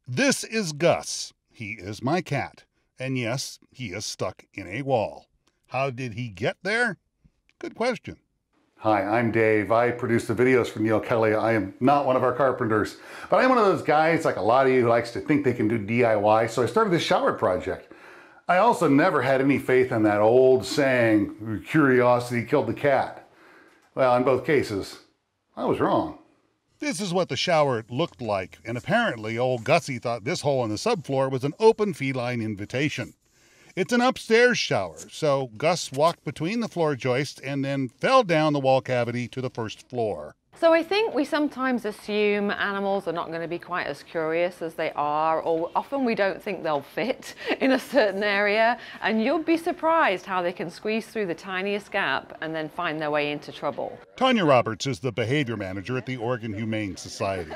This is Gus. He is my cat. And yes, he is stuck in a wall. How did he get there? Good question. Hi, I'm Dave. I produce the videos for Neil Kelly. I am not one of our carpenters, but I'm one of those guys like a lot of you who likes to think they can do DIY, so I started this shower project. I also never had any faith in that old saying, curiosity killed the cat. Well, in both cases, I was wrong. This is what the shower looked like, and apparently old Gussy thought this hole in the subfloor was an open feline invitation. It's an upstairs shower, so Gus walked between the floor joists and then fell down the wall cavity to the first floor. So I think we sometimes assume animals are not going to be quite as curious as they are, or often we don't think they'll fit in a certain area, and you'll be surprised how they can squeeze through the tiniest gap and then find their way into trouble. Tanya Roberts is the behavior manager at the Oregon Humane Society.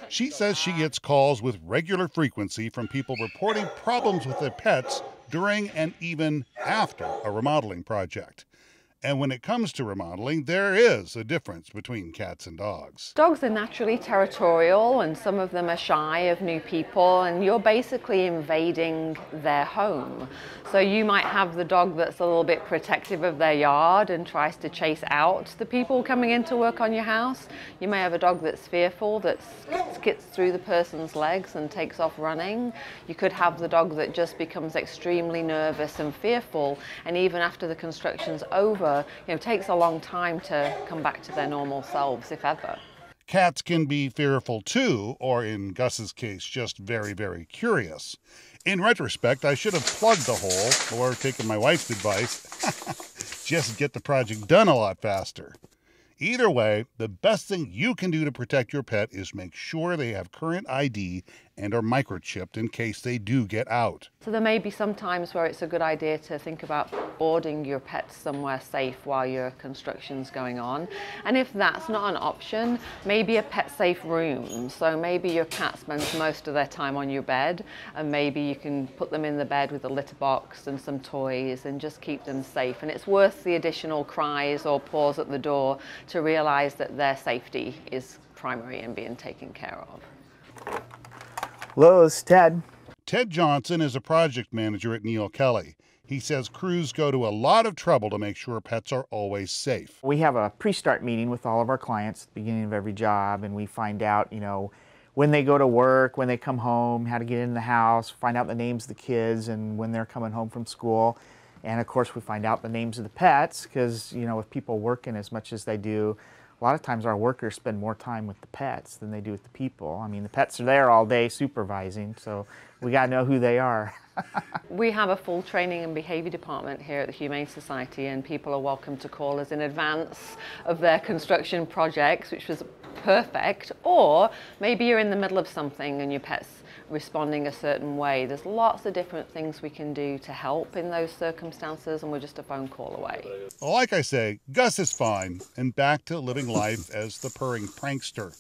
She says she gets calls with regular frequency from people reporting problems with their pets during and even after a remodeling project. And when it comes to remodeling, there is a difference between cats and dogs. Dogs are naturally territorial, and some of them are shy of new people, and you're basically invading their home. So you might have the dog that's a little bit protective of their yard and tries to chase out the people coming in to work on your house. You may have a dog that's fearful, that skips through the person's legs and takes off running. You could have the dog that just becomes extremely nervous and fearful, and even after the construction's over, takes a long time to come back to their normal selves, if ever. Cats can be fearful too, or in Gus's case, just very, very curious. In retrospect, I should have plugged the hole, or taken my wife's advice, just get the project done a lot faster. Either way, the best thing you can do to protect your pet is make sure they have current ID and are microchipped in case they do get out. So there may be some times where it's a good idea to think about boarding your pets somewhere safe while your construction's going on. And if that's not an option, maybe a pet safe room. So maybe your cat spends most of their time on your bed, and maybe you can put them in the bed with a litter box and some toys and just keep them safe. And it's worth the additional cries or paws at the door to realize that their safety is primary and being taken care of. Hello, it's Ted. Ted Johnson is a project manager at Neil Kelly. He says crews go to a lot of trouble to make sure pets are always safe. We have a pre-start meeting with all of our clients at the beginning of every job, and we find out, when they go to work, when they come home, how to get in the house, find out the names of the kids and when they're coming home from school. And of course we find out the names of the pets because, with people working as much as they do, a lot of times our workers spend more time with the pets than they do with the people. I mean, the pets are there all day supervising, so we got to know who they are. We have a full training and behavior department here at the Humane Society, and people are welcome to call us in advance of their construction projects, which was perfect. Or maybe you're in the middle of something and your pet's responding a certain way. There's lots of different things we can do to help in those circumstances, and we're just a phone call away. Well, like I say, Gus is fine and back to living life as the purring prankster.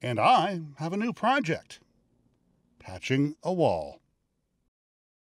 And I have a new project: patching a wall.